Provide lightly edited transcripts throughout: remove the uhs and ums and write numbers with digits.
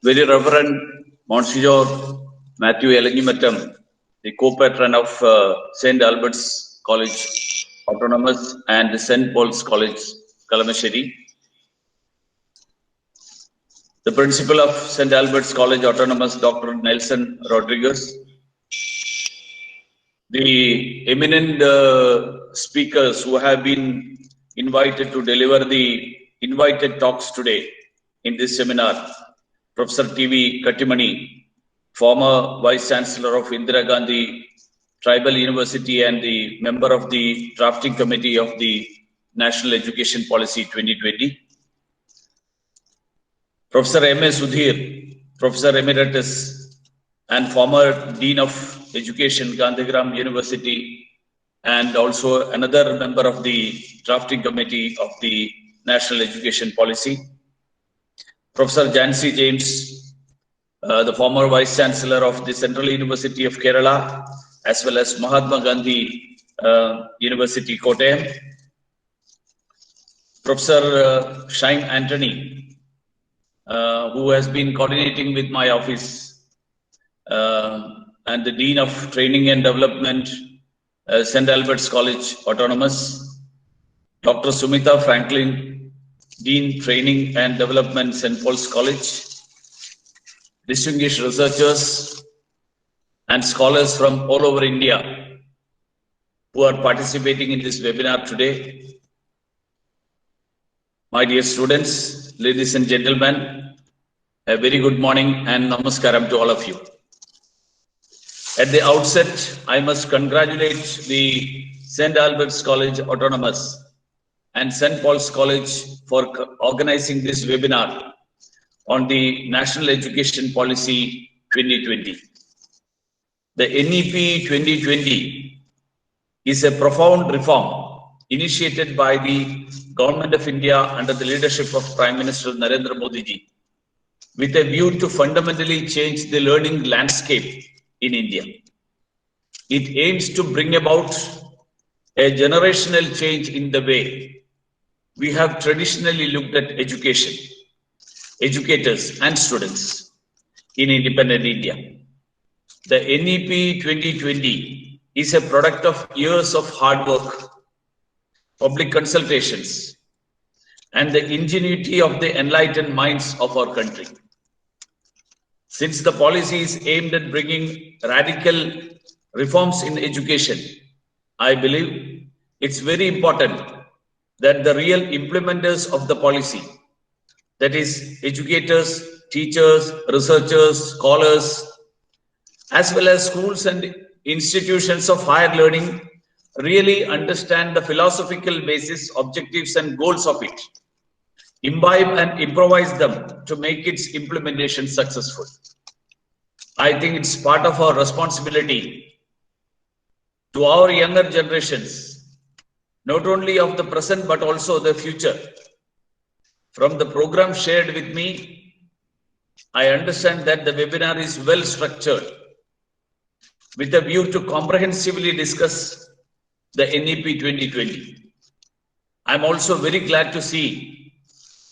Very Reverend Monsignor Matthew Elangimatam, the co-patron of St. Albert's College Autonomous and St. Paul's College, Kalamassery, the principal of St. Albert's College Autonomous, Dr. Nelson Rodriguez, the eminent speakers who have been invited to deliver the invited talks today in this seminar, Professor T.V. Kattimani, former Vice Chancellor of Indira Gandhi Tribal University and the member of the drafting committee of the National Education Policy 2020. Professor M.A. Sudhir, Professor Emeritus and former Dean of Education, Gandhigram University, and also another member of the drafting committee of the National Education Policy. Professor Jancy James, the former Vice Chancellor of the Central University of Kerala, as well as Mahatma Gandhi University, Kottayam. Professor Shine Anthony, who has been coordinating with my office, and the Dean of Training and Development, St. Albert's College Autonomous. Dr. Sumita Franklin, Dean Training and Development, St. Paul's College. Distinguished researchers and scholars from all over India who are participating in this webinar today. My dear students, ladies and gentlemen, a very good morning and namaskaram to all of you. At the outset, I must congratulate the St. Albert's College Autonomous and St. Paul's College for organizing this webinar on the National Education Policy 2020. The NEP 2020 is a profound reform initiated by the Government of India under the leadership of Prime Minister Narendra Modi ji, with a view to fundamentally change the learning landscape in India. It aims to bring about a generational change in the way we have traditionally looked at education, educators and students in independent India. The NEP 2020 is a product of years of hard work, public consultations, and the ingenuity of the enlightened minds of our country. Since the policy is aimed at bringing radical reforms in education, I believe it's very important that the real implementers of the policy, that is educators, teachers, researchers, scholars, as well as schools and institutions of higher learning, really understand the philosophical basis, objectives and goals of it, imbibe and improvise them to make its implementation successful. I think it's part of our responsibility to our younger generations, not only of the present but also the future. From the program shared with me, I understand that the webinar is well structured with a view to comprehensively discuss the NEP 2020. I'm also very glad to see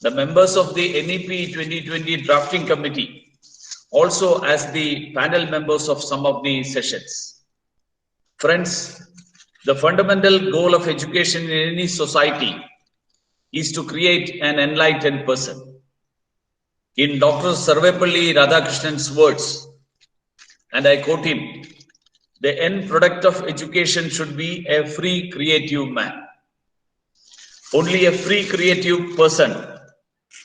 the members of the NEP 2020 drafting committee also as the panel members of some of the sessions. Friends, the fundamental goal of education in any society is to create an enlightened person. In Dr. Sarvepalli Radhakrishnan's words, and I quote him, the end product of education should be a free creative man. Only a free creative person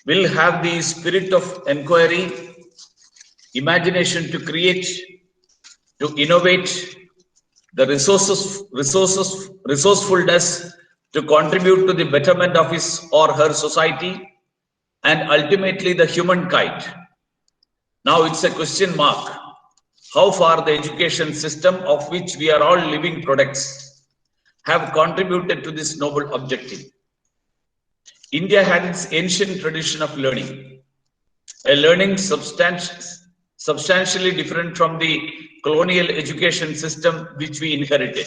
will have the spirit of inquiry, imagination to create, to innovate, the resourcefulness to contribute to the betterment of his or her society, and ultimately the humankind. Now it's a question mark how far the education system, of which we are all living products, have contributed to this noble objective. India had its ancient tradition of learning, a learning substantially different from the colonial education system which we inherited.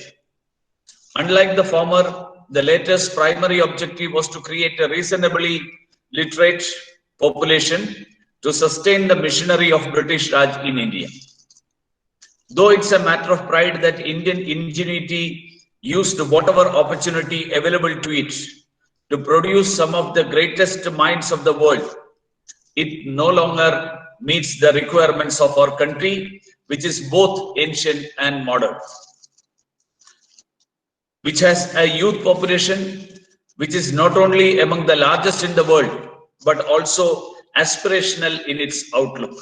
Unlike the former, the latest primary objective was to create a reasonably literate population to sustain the machinery of British Raj in India. Though it's a matter of pride that Indian ingenuity used whatever opportunity available to it to produce some of the greatest minds of the world, it no longer meets the requirements of our country, which is both ancient and modern, which has a youth population which is not only among the largest in the world, but also aspirational in its outlook.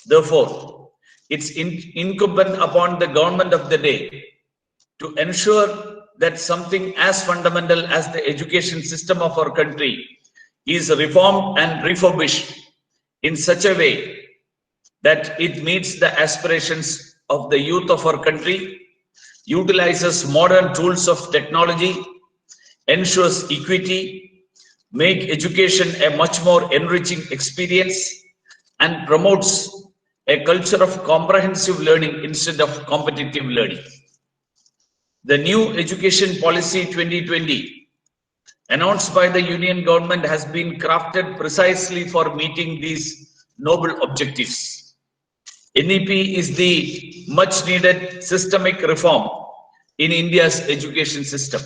Therefore, it's incumbent upon the government of the day to ensure that something as fundamental as the education system of our country is reformed and refurbished in such a way that it meets the aspirations of the youth of our country, utilizes modern tools of technology, ensures equity, make education a much more enriching experience, and promotes a culture of comprehensive learning instead of competitive learning. The new Education Policy 2020 announced by the Union Government has been crafted precisely for meeting these noble objectives. NEP is the much needed systemic reform in India's education system.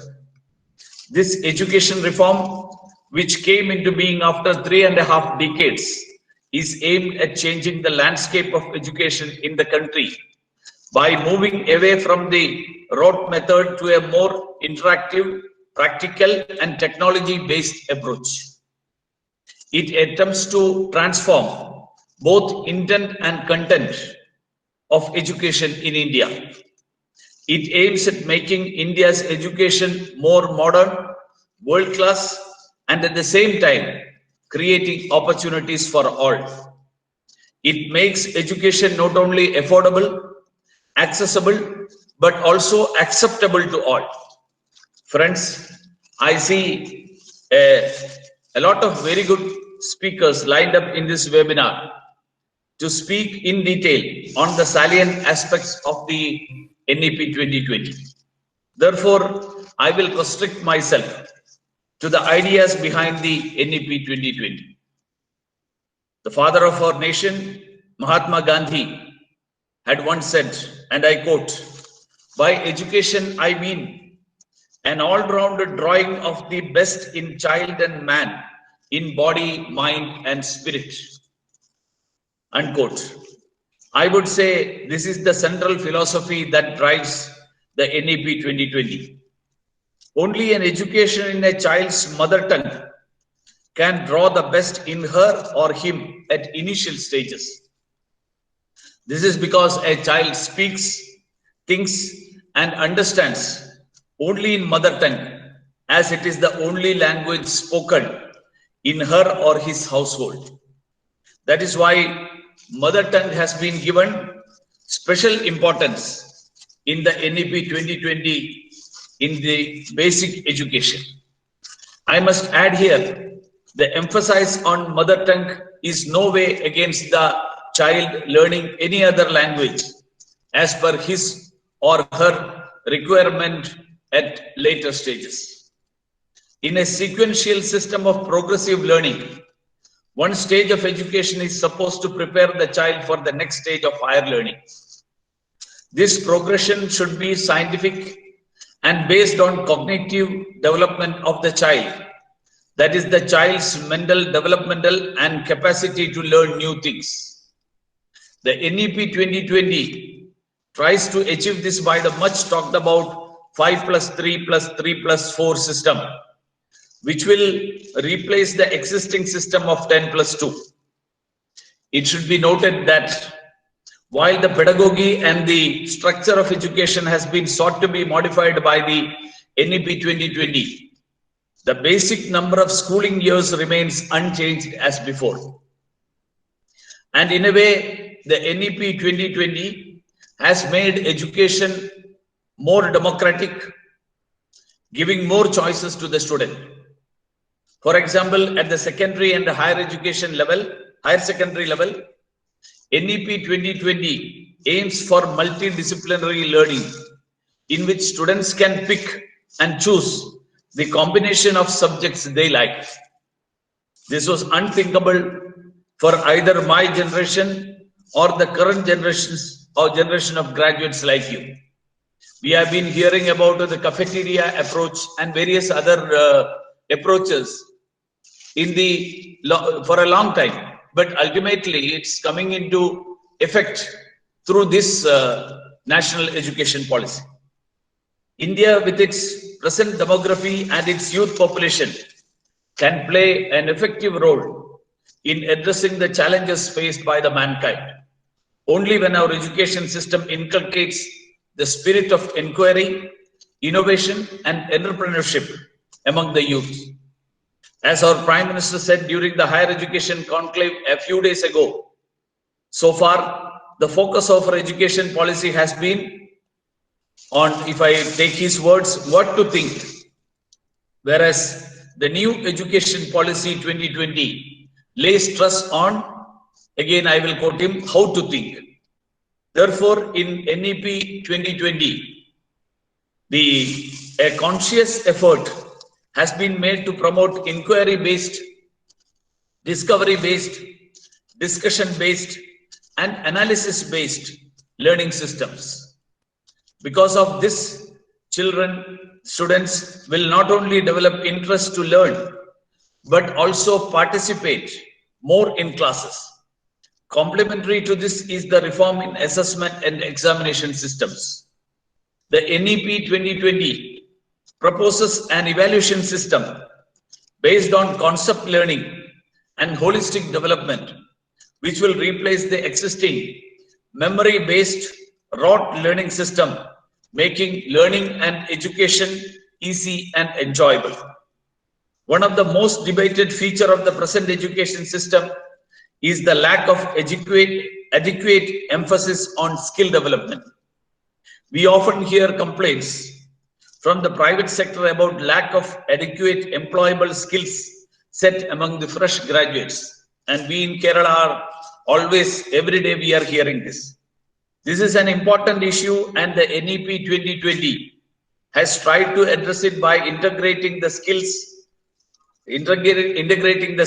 This education reform, which came into being after 3.5 decades, is aimed at changing the landscape of education in the country by moving away from the rote method to a more interactive, practical, and technology-based approach. It attempts to transform both intent and content of education in India. It aims at making India's education more modern, world-class, and at the same time, creating opportunities for all. It makes education not only affordable, accessible, but also acceptable to all. Friends, I see a lot of very good speakers lined up in this webinar to speak in detail on the salient aspects of the NEP 2020. Therefore, I will restrict myself to the ideas behind the NEP 2020. The father of our nation, Mahatma Gandhi, had once said, and I quote, "By education I mean an all-rounded drawing of the best in child and man, in body, mind, and spirit." Unquote. I would say this is the central philosophy that drives the NEP 2020. Only an education in a child's mother tongue can draw the best in her or him at initial stages. This is because a child speaks, thinks, and understands only in mother tongue, as it is the only language spoken in her or his household. That is why mother tongue has been given special importance in the NEP 2020 in the basic education. I must add here, the emphasis on mother tongue is no way against the child learning any other language as per his or her requirement at later stages. In a sequential system of progressive learning, one stage of education is supposed to prepare the child for the next stage of higher learning. This progression should be scientific and based on cognitive development of the child. That is the child's mental, developmental, and capacity to learn new things. The NEP 2020 tries to achieve this by the much talked about 5+3+3+4 system, which will replace the existing system of 10+2. It should be noted that while the pedagogy and the structure of education has been sought to be modified by the NEP 2020, the basic number of schooling years remains unchanged as before. And in a way, the NEP 2020 has made education more democratic, giving more choices to the student. For example, at the secondary and the higher education level, higher secondary level, NEP 2020 aims for multidisciplinary learning in which students can pick and choose the combination of subjects they like. This was unthinkable for either my generation or the current generations or generation of graduates like you. We have been hearing about the cafeteria approach and various other approaches for a long time, but ultimately it's coming into effect through this national education policy. India, with its present demography and its youth population, can play an effective role in addressing the challenges faced by the mankind. Only when our education system inculcates the spirit of inquiry, innovation, and entrepreneurship among the youth. As our Prime Minister said during the higher education conclave a few days ago, so far, the focus of our education policy has been on, if I take his words, what to think. Whereas the new education policy 2020 lays stress on, again I will quote him, how to think. Therefore, in NEP 2020, a conscious effort has been made to promote inquiry-based, discovery-based, discussion-based, and analysis-based learning systems. Because of this, students will not only develop interest to learn, but also participate more in classes. Complementary to this is the reform in assessment and examination systems. The NEP 2020 proposes an evaluation system based on concept learning and holistic development, which will replace the existing memory-based rote learning system, making learning and education easy and enjoyable. One of the most debated features of the present education system is the lack of adequate emphasis on skill development. We often hear complaints from the private sector about lack of adequate employable skills set among the fresh graduates. And we in Kerala are always, every day we are hearing this. This is an important issue, and the NEP 2020 has tried to address it by integrating the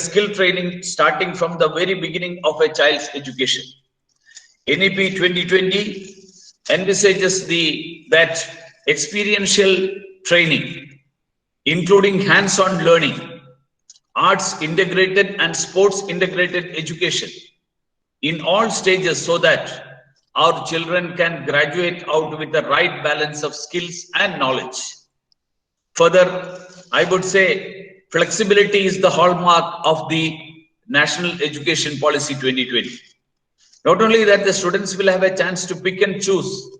skill training starting from the very beginning of a child's education. NEP 2020 envisages that experiential training, including hands-on learning, arts integrated and sports integrated education in all stages, so that our children can graduate out with the right balance of skills and knowledge. Further, I would say flexibility is the hallmark of the National Education Policy 2020. Not only that, the students will have a chance to pick and choose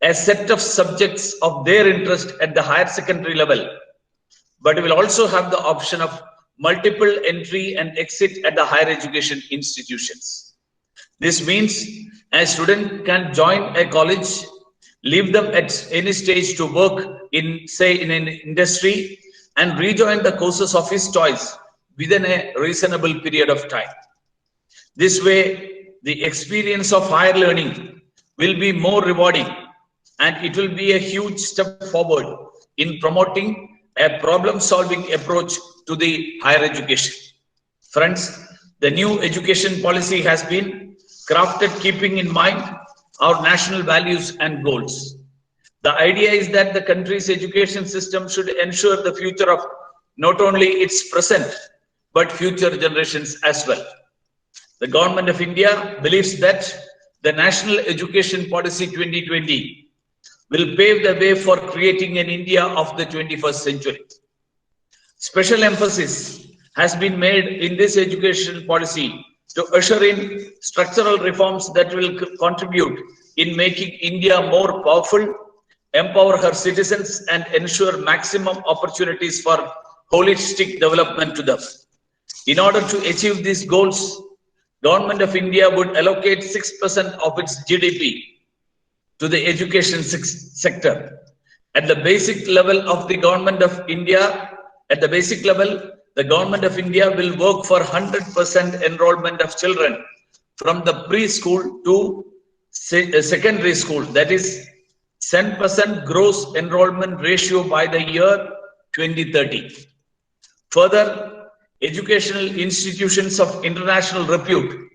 a set of subjects of their interest at the higher secondary level, but will also have the option of multiple entry and exit at the higher education institutions. This means a student can join a college, leave them at any stage to work in, say, in an industry, and rejoin the courses of his choice within a reasonable period of time. This way, the experience of higher learning will be more rewarding, and it will be a huge step forward in promoting a problem-solving approach to the higher education. Friends, the new education policy has been crafted keeping in mind our national values and goals. The idea is that the country's education system should ensure the future of not only its present, but future generations as well. The Government of India believes that the National Education Policy 2020 will pave the way for creating an India of the 21st century. Special emphasis has been made in this education policy to usher in structural reforms that will contribute in making India more powerful, empower her citizens, and ensure maximum opportunities for holistic development to them. In order to achieve these goals, Government of India would allocate 6% of its GDP to the education sector. At the basic level of the Government of India, the Government of India will work for 100% enrollment of children from the preschool to secondary school, that is 10% gross enrollment ratio by the year 2030. Further, educational institutions of international repute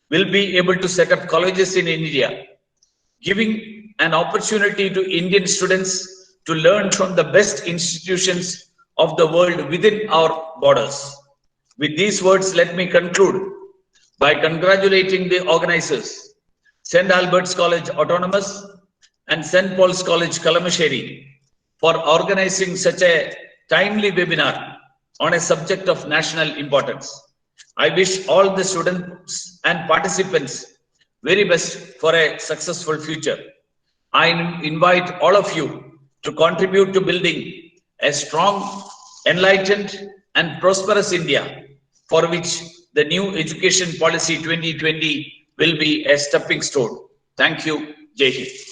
will be able to set up colleges in India, giving an opportunity to Indian students to learn from the best institutions of the world within our borders. With these words, let me conclude by congratulating the organizers, St. Albert's College Autonomous and St. Paul's College Kalamassery, for organizing such a timely webinar on a subject of national importance. I wish all the students and participants very best for a successful future. I invite all of you to contribute to building a strong, enlightened, and prosperous India, for which the new Education Policy 2020 will be a stepping stone. Thank you. Jai Hind.